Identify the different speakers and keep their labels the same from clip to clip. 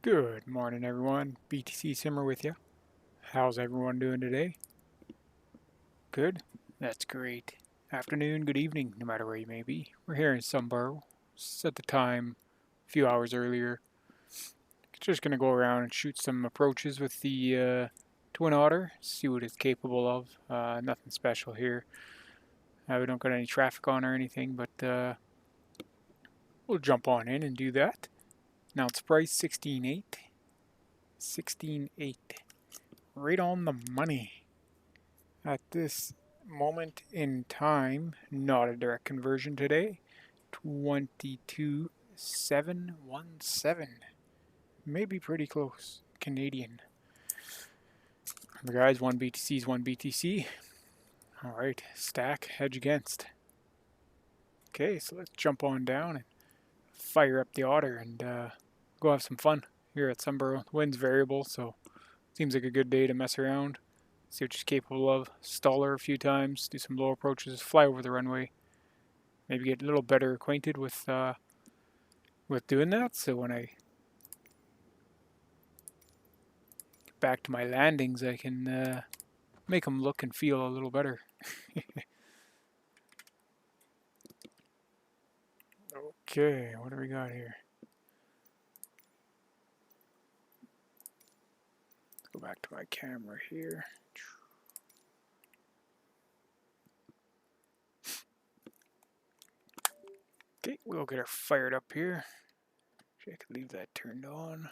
Speaker 1: Good morning, everyone. BTC Simmer with you. How's everyone doing today? Good? That's great. Afternoon, good evening, no matter where you may be. We're here in Sumburgh. Set the time a few hours earlier. Just going to go around and shoot some approaches with the Twin Otter, see what it's capable of. Nothing special here. We don't got any traffic on or anything, but we'll jump on in and do that. Now it's price 16.8. 16.8. Right on the money. At this moment in time, not a direct conversion today. 22,717. Maybe pretty close. Canadian. The guys, 1 BTC is 1 BTC. Alright, stack, hedge against. Okay, so let's jump on down and fire up the Otter and go have some fun here at Sumburgh. The wind's variable, so seems like a good day to mess around. See what she's capable of. Stall her a few times, do some low approaches, fly over the runway. Maybe get a little better acquainted with doing that, so when I get back to my landings, I can make them look and feel a little better. Okay, what do we got here? Let's go back to my camera here. Okay, we'll get her fired up here. Actually, I could leave that turned on.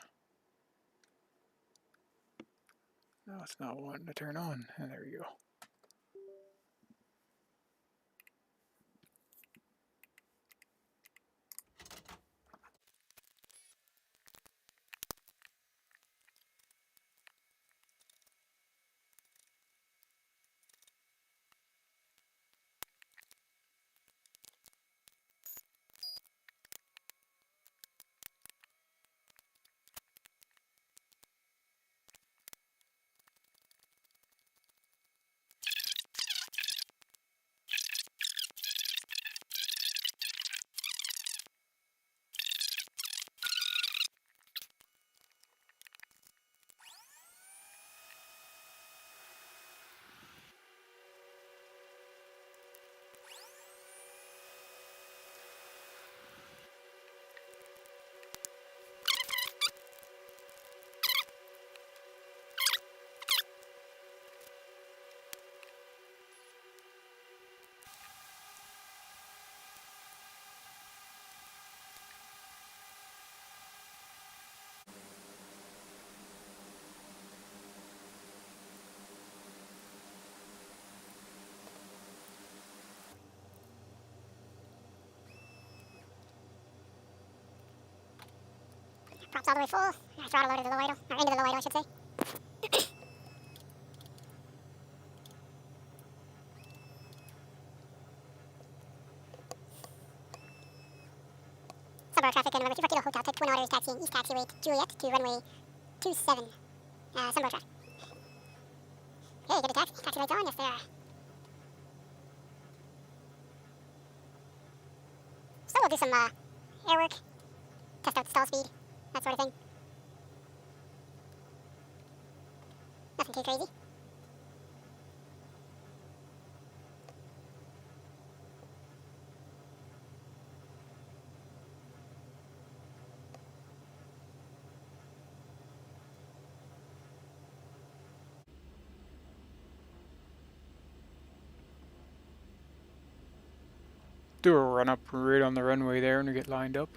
Speaker 1: No, it's not wanting to turn on. And there we go.
Speaker 2: Props all the way full. Throttle low to the low idle, or into the low idle, I should say. Sumburgh traffic and number 2 Kilo Hotel, type Twin Otter is taxiing east taxiway Juliet to runway 27. Sumburgh traffic. Hey, get a taxi. Taxi lights on, yes they are. So we'll do some air work, test out stall speed, that sort of thing. Nothing too crazy.
Speaker 1: Do a run up right on the runway there and we get lined up.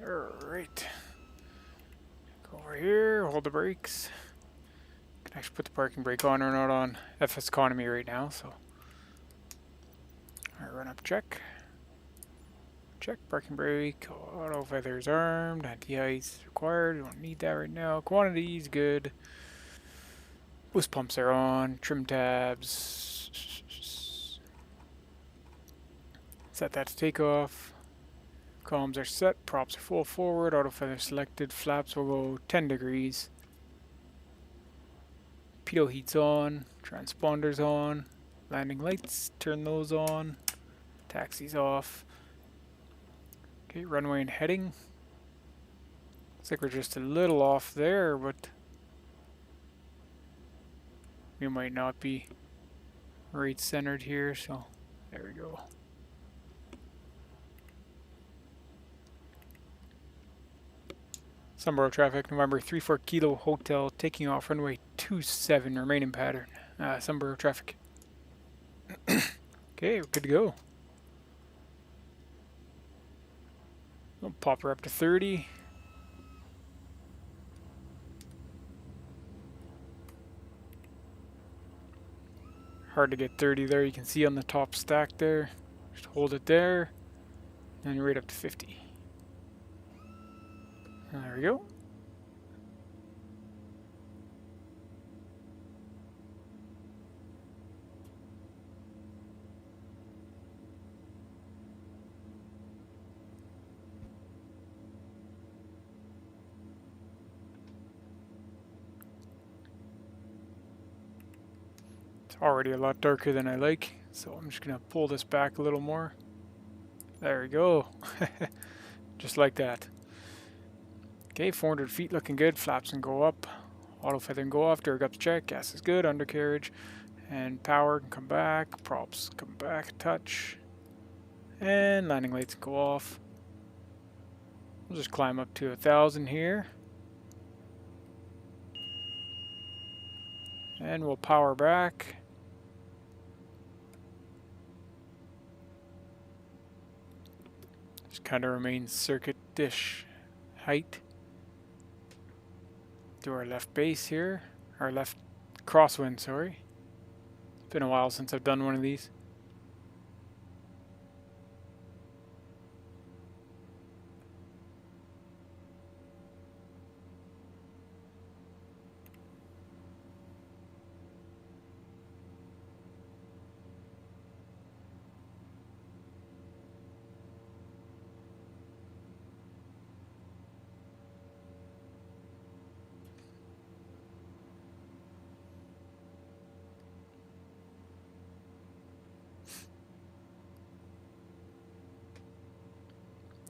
Speaker 1: Alright. Go over here, hold the brakes. Can actually put the parking brake on or not on FSeconomy right now, so. Alright, run up check. Check, parking brake, auto feathers armed, anti-ice required, we don't need that right now. Quantity is good. Boost pumps are on, trim tabs. Set that to takeoff. Columns are set, props are full forward, auto feather selected, flaps will go 10 degrees. Pitot heat's on, transponder's on, landing lights, turn those on, taxi's off. Okay, runway and heading. Looks like we're just a little off there, but we might not be right centered here, so there we go. Sumburgh traffic, November 34 Kilo Hotel, taking off runway 27, remain in pattern. Sumburgh traffic. Okay, we're good to go. We'll pop her up to 30. Hard to get 30 there, you can see on the top stack there. Just hold it there, and right up to 50. There we go. It's already a lot darker than I like, so I'm just gonna pull this back a little more. There we go. Just like that. Okay, 400 feet looking good, flaps can go up, auto feathering go off, direct check, gas is good, undercarriage, and power can come back, props come back a touch, and landing lights can go off. We'll just climb up to 1,000 here. And we'll power back. Just kind of remains circuit dish height. Do our left base here, our left crosswind, sorry. It's been a while since I've done one of these.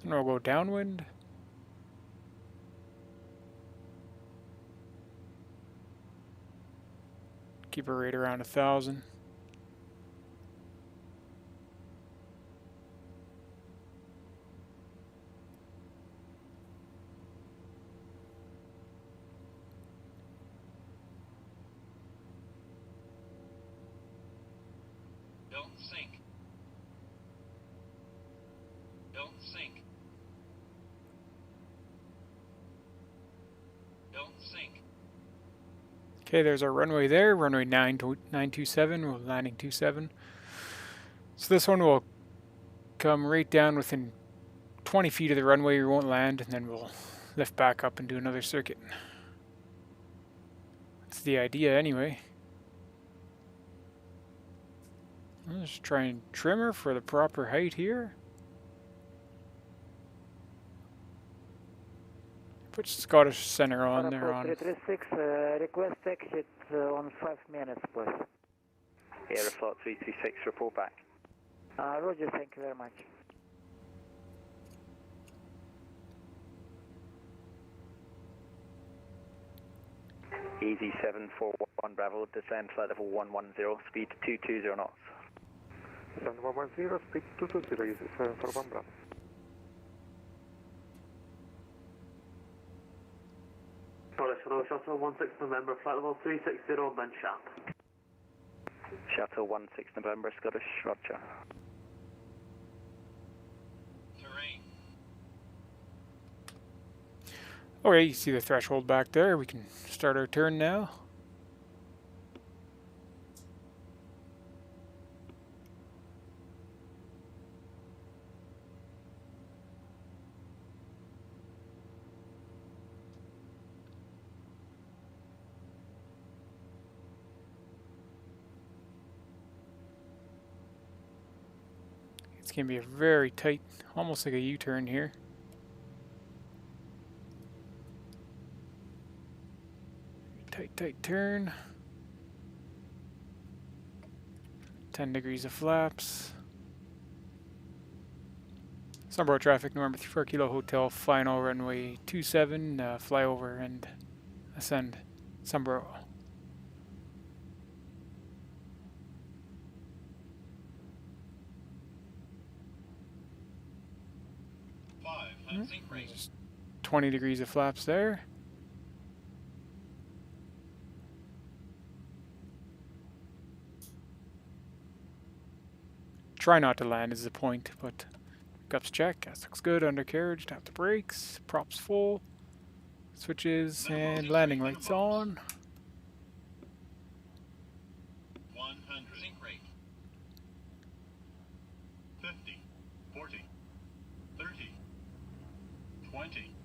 Speaker 1: And we'll go downwind. Keep her right around 1,000.
Speaker 3: Don't sink. Don't sink. Don't sink.
Speaker 1: Okay, there's our runway there, runway 927, we're landing 27. So this one will come right down within 20 feet of the runway, we won't land, and then we'll lift back up and do another circuit. That's the idea anyway. Let's try and trim her for the proper height here. Put Scottish center on there on.
Speaker 4: 336, request exit on 5 minutes, please.
Speaker 5: Aerosoft 336, report back.
Speaker 4: Roger, thank you very much.
Speaker 5: Easy 741 Bravo, descend flight level 110, speed 220 knots.
Speaker 6: 7110, speed 220, easy 741 Bravo.
Speaker 7: Hello, Shuttle 16 November, flight level 360, Bend Sharp.
Speaker 5: Shuttle 16 November, Scottish, roger.
Speaker 3: Terrain.
Speaker 1: Okay, you see the threshold back there. We can start our turn now. It's going to be a very tight, almost like a U-turn here. Tight, tight turn. 10 degrees of flaps. Sumburgh traffic, November 34 Kilo Hotel, final runway 27, fly over and ascend Sumburgh.
Speaker 3: 5 on sync rate.
Speaker 1: Just 20 degrees of flaps there. Try not to land is the point, but gups check, gas looks good, undercarriage, tap the brakes, props full, switches, and landing lights on.
Speaker 3: 100 sync rate. 50, 40, 30, 20,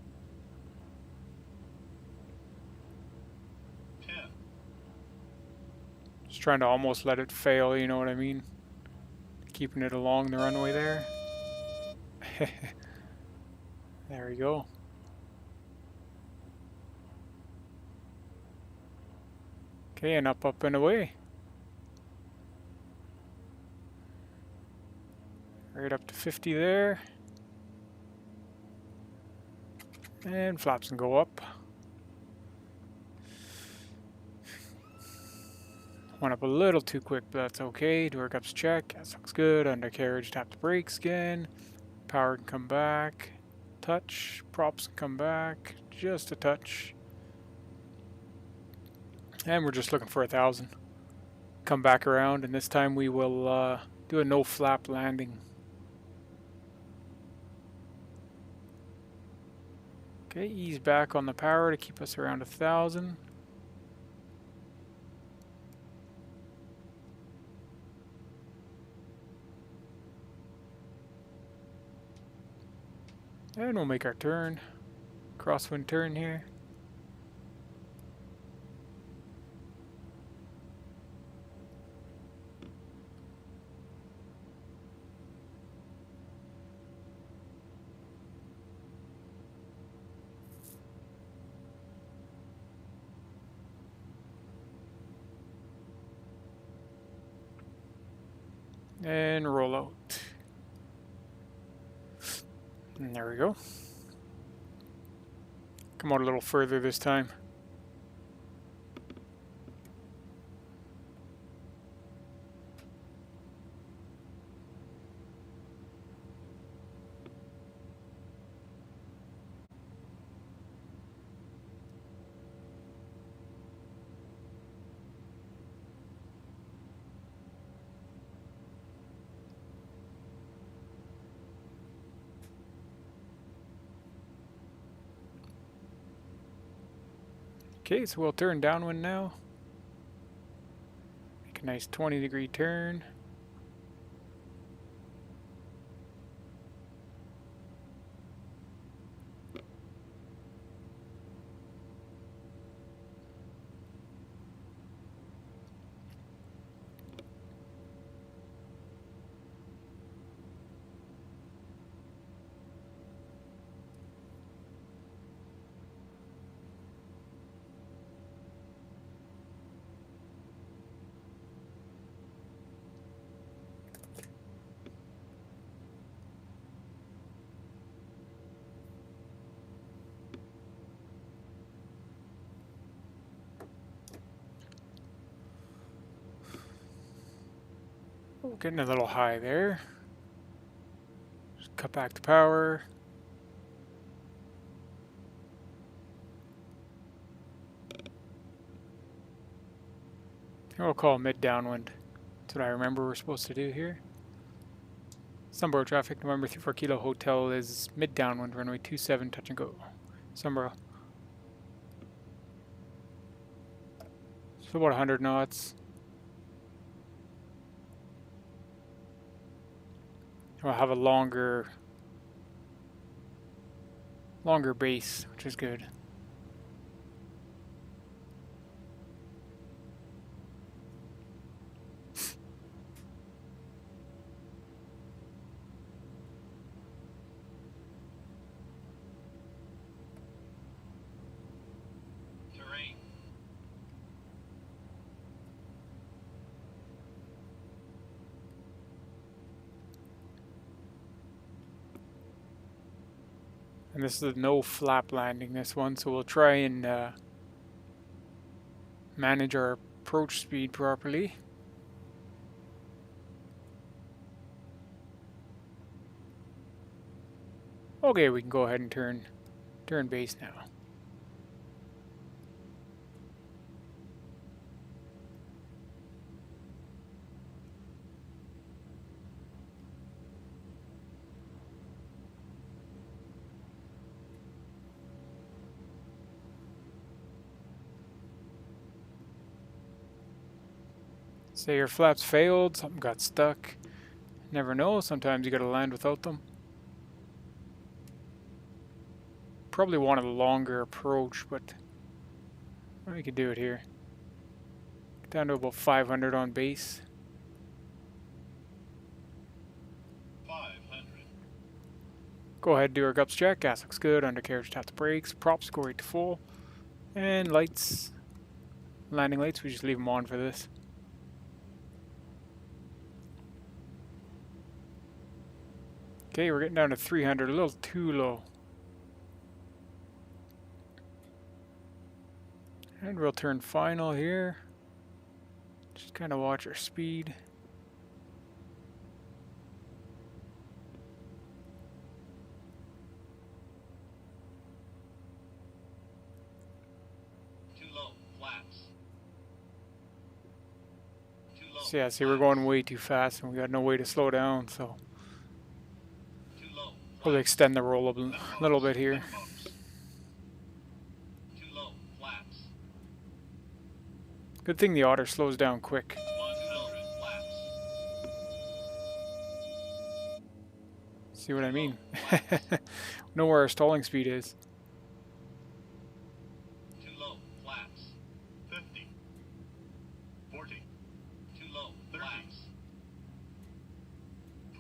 Speaker 3: 10.
Speaker 1: Just trying to almost let it fail, you know what I mean? Keeping it along the runway there. There we go. Okay, and up, up, and away. Right up to 50 there. And flaps and go up. Went up a little too quick, but that's okay. Door cups check. Gas looks good. Undercarriage, tap the brakes again. Power can come back. Touch. Props can come back. Just a touch. And we're just looking for 1,000. Come back around, and this time we will do a no flap landing. Okay, ease back on the power to keep us around 1,000. And we'll make our turn. Crosswind turn here. And roll out. And there we go. Come out a little further this time. Okay, so we'll turn downwind now. Make a nice 20-degree turn. Oh, getting a little high there. Just cut back the power. We'll call mid downwind. That's what I remember we're supposed to do here. Sumburgh traffic, November 34 Kilo Hotel is mid downwind, runway 27, touch and go. Sumburgh. So about 100 knots. We'll have a longer base, which is good.
Speaker 3: Terrain.
Speaker 1: And this is a no flap landing, this one, so we'll try and manage our approach speed properly. Okay, we can go ahead and turn base now. Say your flaps failed, something got stuck. Never know, sometimes you gotta land without them. Probably want a longer approach, but we could do it here. Down to about 500 on base.
Speaker 3: 500.
Speaker 1: Go ahead, do our gups check. Gas looks good. Undercarriage, tap the brakes. Props go right to full. And lights, landing lights, we just leave them on for this. Okay, we're getting down to 300, a little too low. And we'll turn final here. Just kind of watch our speed.
Speaker 3: Too low. Flaps. Too low.
Speaker 1: So yeah, see, we're going way too fast and we got no way to slow down, so
Speaker 3: Too low.
Speaker 1: we'll extend the roll a little bit here.
Speaker 3: Too low. Flaps.
Speaker 1: Good thing the Otter slows down quick.
Speaker 3: 100. Flaps.
Speaker 1: See what I mean? Know where our stalling speed is.
Speaker 3: Too low. Flaps. 50. 40. Too low. 30. Flaps.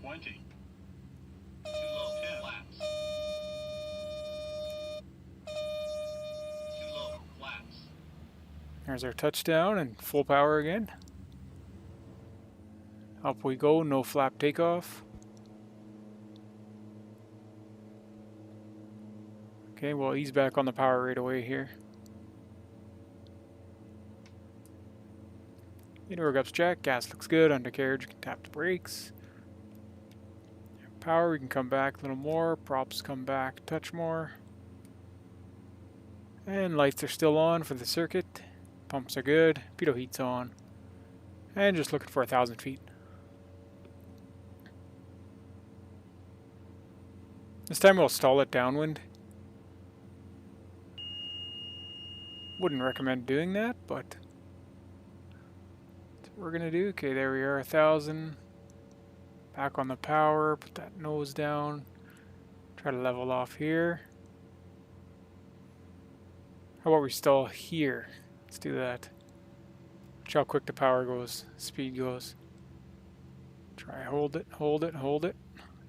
Speaker 3: 20. Too low. 10. Flaps. Too low. Flaps.
Speaker 1: There's our touchdown and full power again. Up we go, no flap takeoff. Okay, well, ease back on the power right away here. Indoor gups check, gas looks good, undercarriage, you can tap the brakes. Power, we can come back a little more, props come back, touch more. And lights are still on for the circuit. Pumps are good, pitot heat's on. And just looking for 1,000 feet. This time we'll stall it downwind. Wouldn't recommend doing that, but that's what we're gonna do. Okay, there we are, 1,000. Back on the power, put that nose down. Try to level off here. How about we stall here? Let's do that. Watch how quick the power goes, speed goes. Try hold it, hold it, hold it.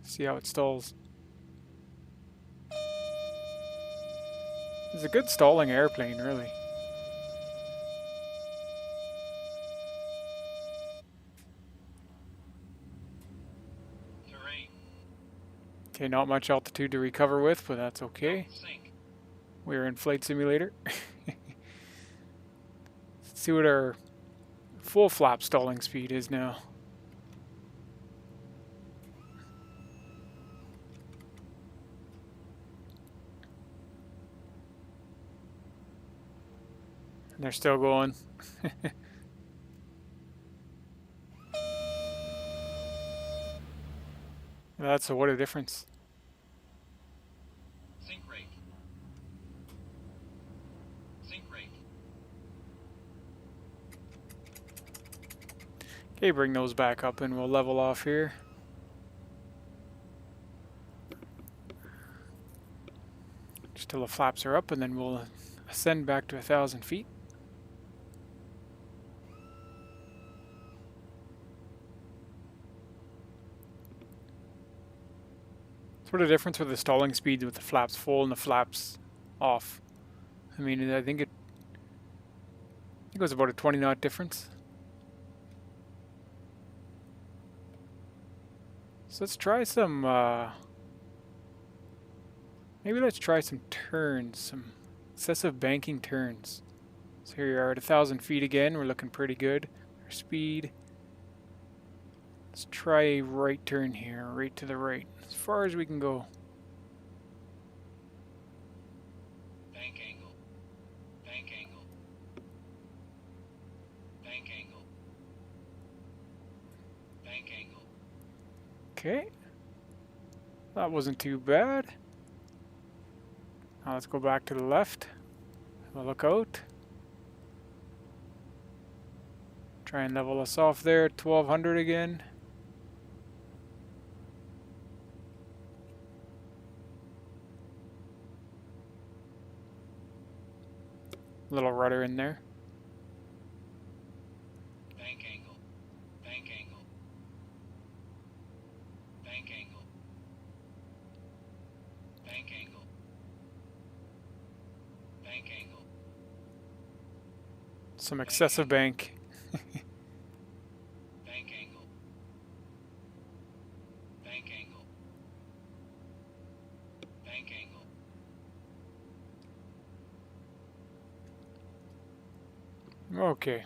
Speaker 1: See how it stalls. It's a good stalling airplane, really.
Speaker 3: Terrain.
Speaker 1: Okay, not much altitude to recover with, but that's okay.
Speaker 3: Sink.
Speaker 1: We're in Flight Simulator. Let's see what our full flap stalling speed is now. And they're still going. That's what a difference.
Speaker 3: Sink rate. Sink rate.
Speaker 1: Okay, bring those back up and we'll level off here. Just till the flaps are up and then we'll ascend back to 1,000 feet. What a difference with the stalling speed with the flaps full and the flaps off. I mean, I think it was about a 20 knot difference. So let's try some Maybe let's try some turns, some excessive banking turns. So here we are at 1,000 feet again. We're looking pretty good. Our speed. Let's try a right turn here, right to the right, as far as we can go.
Speaker 3: Bank angle. Bank angle. Bank angle. Bank angle.
Speaker 1: Okay. That wasn't too bad. Now let's go back to the left. Have a look out. Try and level us off there at 1200 again. Little rudder in there.
Speaker 3: Bank angle. Bank angle. Bank angle. Bank angle. Bank angle.
Speaker 1: Some excessive bank.
Speaker 3: Bank angle. Bank angle. Bank angle.
Speaker 1: Okay.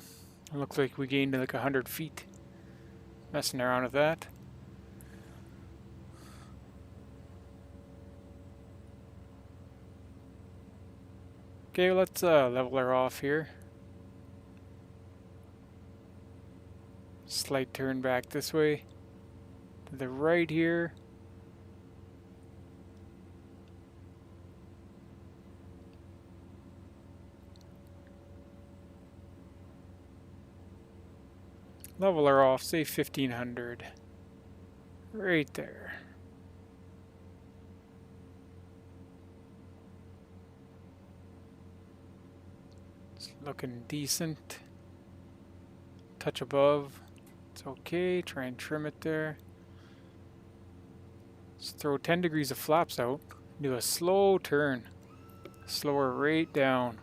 Speaker 1: It looks like we gained like 100 feet. Messing around with that. Okay, let's level her off here. Slight turn back this way. To the right here. Level her off, say 1500. Right there. It's looking decent. Touch above. It's okay. Try and trim it there. Let's throw 10 degrees of flaps out. Do a slow turn. Slow her right down.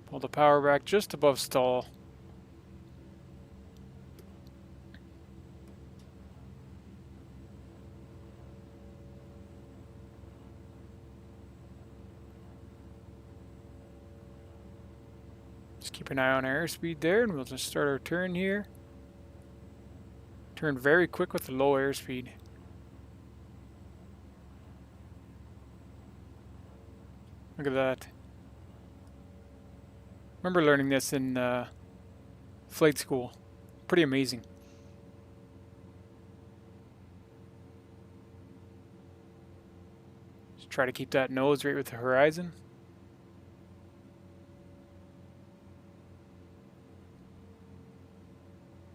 Speaker 1: Pull the power back just above stall. Just keep an eye on our airspeed there, and we'll just start our turn here. Turn very quick with the low airspeed. Look at that. Remember learning this in flight school. Pretty amazing. Just try to keep that nose right with the horizon.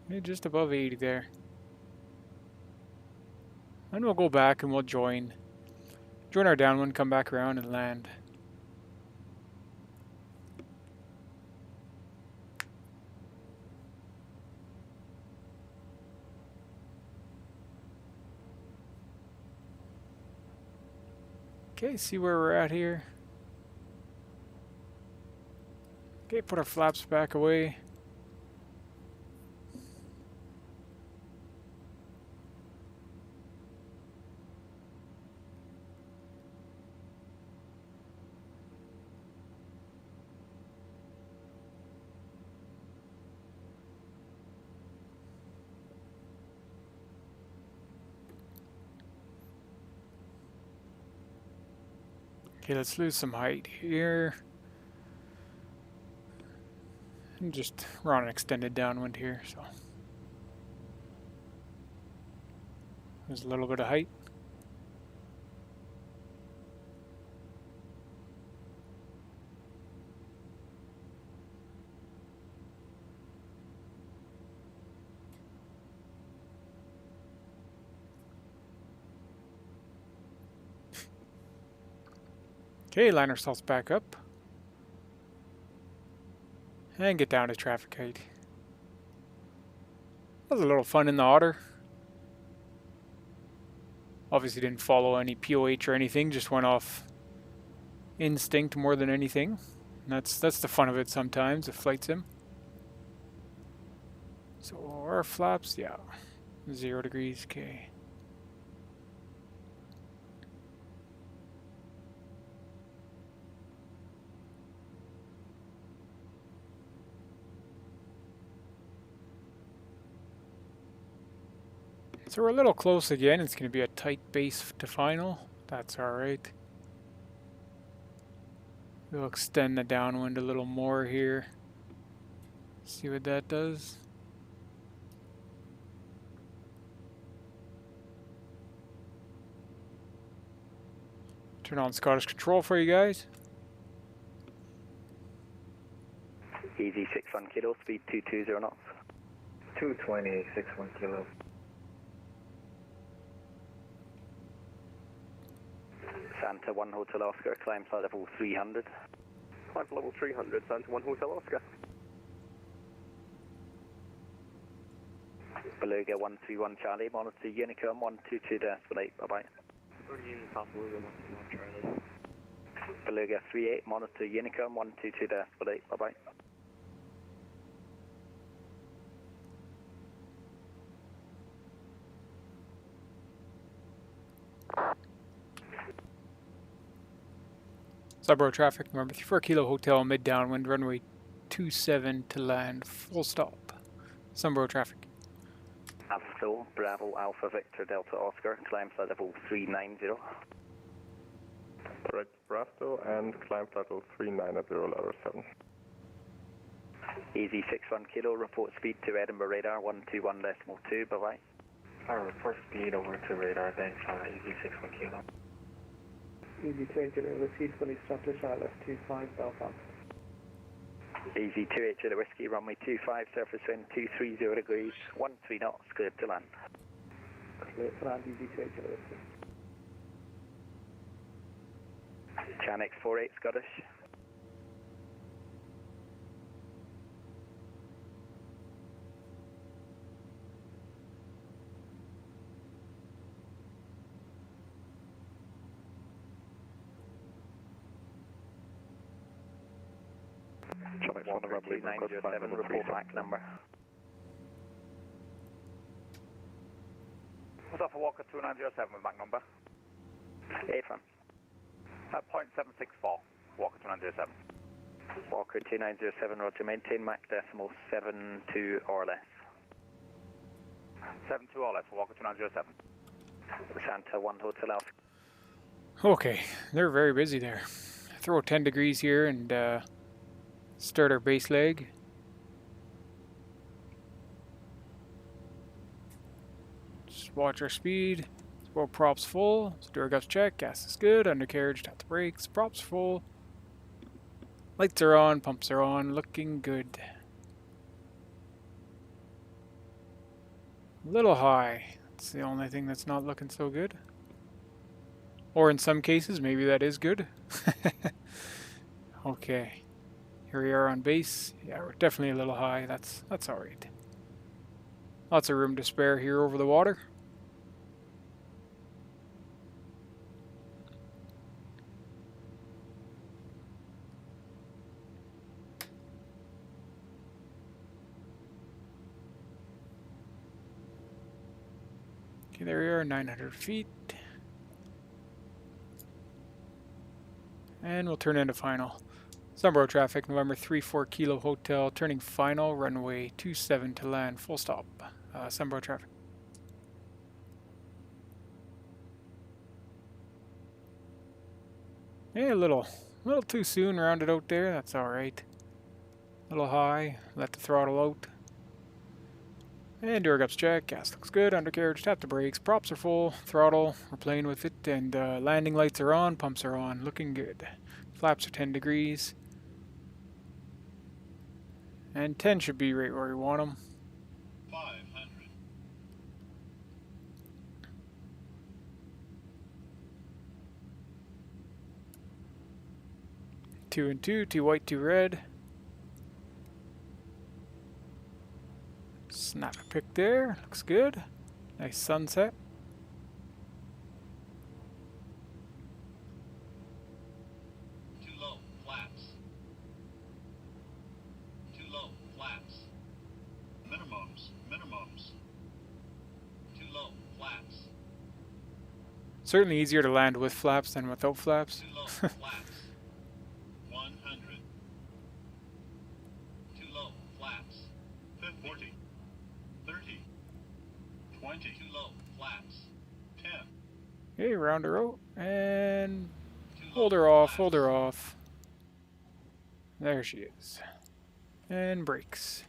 Speaker 1: Yeah, just above 80 there. Then we'll go back and we'll join our downwind, come back around and land. Okay, see where we're at here. Okay, put our flaps back away. Okay, let's lose some height here. And just we're on an extended downwind here, so there's a little bit of height. Okay, line ourselves back up. And get down to traffic height. That was a little fun in the Otter. Obviously didn't follow any POH or anything, just went off instinct more than anything. And that's the fun of it sometimes, a flight sim. So our flaps, yeah, 0 degrees, okay. So we're a little close again. It's going to be a tight base to final. That's alright. We'll extend the downwind a little more here. See what that does. Turn on Scottish control for you guys.
Speaker 5: Easy 61 kilo, speed 220 knots.
Speaker 6: 220, 61 kilo.
Speaker 5: Santa 1 Hotel Oscar, climb flight level 300.
Speaker 6: Climb to level 300, Santa 1 Hotel Oscar.
Speaker 5: Beluga 131 Charlie, monitor Unicom 122.8, bye bye. Beluga 38, monitor Unicom 122.8, bye bye.
Speaker 1: Sumburgh traffic, remember 34 Kilo Hotel, mid downwind, runway 27 to land, full stop. Sumburgh traffic.
Speaker 5: Alpha Bravo Alpha Victor Delta Oscar, climb flight level 390.
Speaker 6: Right, Bravo and climb flight level 390, level 7.
Speaker 5: Easy 61 kilo, report speed to Edinburgh radar 121.2, bye bye.
Speaker 6: Report speed over to radar, then easy 61 kilo.
Speaker 4: Easy 20, receive fully stopped to Charlotte 25 Belfast.
Speaker 5: Easy 28 Kilo Whiskey, runway 25, surface wind 230 degrees, 13 knots, cleared to land.
Speaker 4: Clear to land, easy 28 Kilo Whiskey.
Speaker 5: Chanex 48 Scottish.
Speaker 6: Chanex 1 November,
Speaker 5: 2907, report back number.
Speaker 8: What's up for Walker 2907 with back number?
Speaker 5: Affirm.
Speaker 8: At 0.764, Walker 2907.
Speaker 5: Walker 2907, roger, maintain Mach decimal 72 or less.
Speaker 8: 72 or less for Walker 2907.
Speaker 5: Santa 1 Hotel Alpha.
Speaker 1: Okay, they're very busy there. Throw 10 degrees here and start our base leg. Just watch our speed. Well, props full. Steer guts check. Gas is good. Undercarriage. Tap the brakes. Props full. Lights are on. Pumps are on. Looking good. A little high. That's the only thing that's not looking so good. Or in some cases, maybe that is good. Okay. Here we are on base. Yeah, we're definitely a little high. That's alright. Lots of room to spare here over the water. Okay, there we are, 900 feet. And we'll turn into final. Sumburgh traffic, November 34 Kilo Hotel, turning final, runway 27 to land, full stop. Sumburgh traffic. Yeah, a little too soon rounded out there, that's alright. A little high, let the throttle out. And door gups check, gas looks good, undercarriage, tap the brakes, props are full, throttle, we're playing with it, and landing lights are on, pumps are on, looking good. Flaps are 10 degrees. And 10 should be right where we want them.
Speaker 3: 500.
Speaker 1: 2 and 2, 2 white, 2 red. Snap a pic there, looks good. Nice sunset.
Speaker 3: Too low, flaps. Too low, flaps. Minimums. Too low, flaps.
Speaker 1: Certainly easier to land with flaps than without flaps.
Speaker 3: Too low, flaps. 100. Too low, flaps. 50. 40. 30. 20. Too low,
Speaker 1: Okay, round her out, and hold her off, hold her off. There she is. And brakes.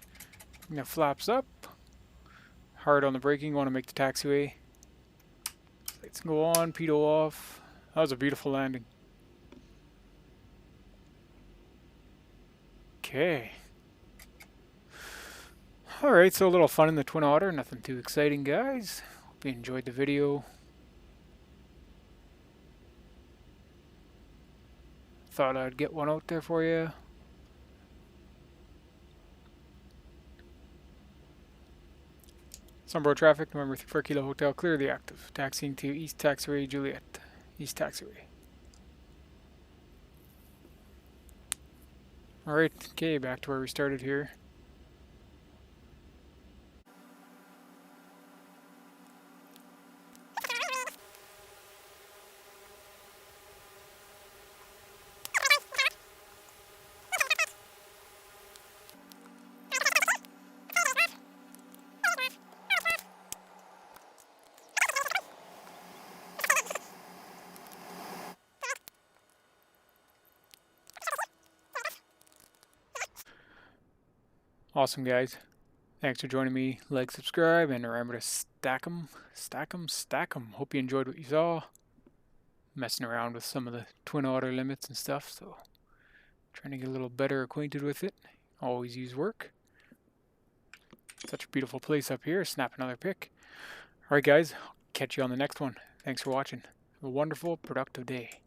Speaker 1: Bring the flaps up. Hard on the braking, want to make the taxiway. Lights go on, pitot off. That was a beautiful landing. Okay. Alright, so a little fun in the Twin Otter, nothing too exciting, guys. Hope you enjoyed the video. Thought I'd get one out there for you. Sumburgh traffic, November 3 Kilo Hotel, clear the active. Taxiing to East Taxiway, Juliet. East Taxiway. Alright, okay, back to where we started here. Awesome, guys. Thanks for joining me. Like, subscribe, and remember to stack 'em, stack 'em, stack 'em. Hope you enjoyed what you saw. Messing around with some of the Twin Otter limits and stuff, so trying to get a little better acquainted with it. Always use work. Such a beautiful place up here. Snap another pic. Alright, guys. Catch you on the next one. Thanks for watching. Have a wonderful, productive day.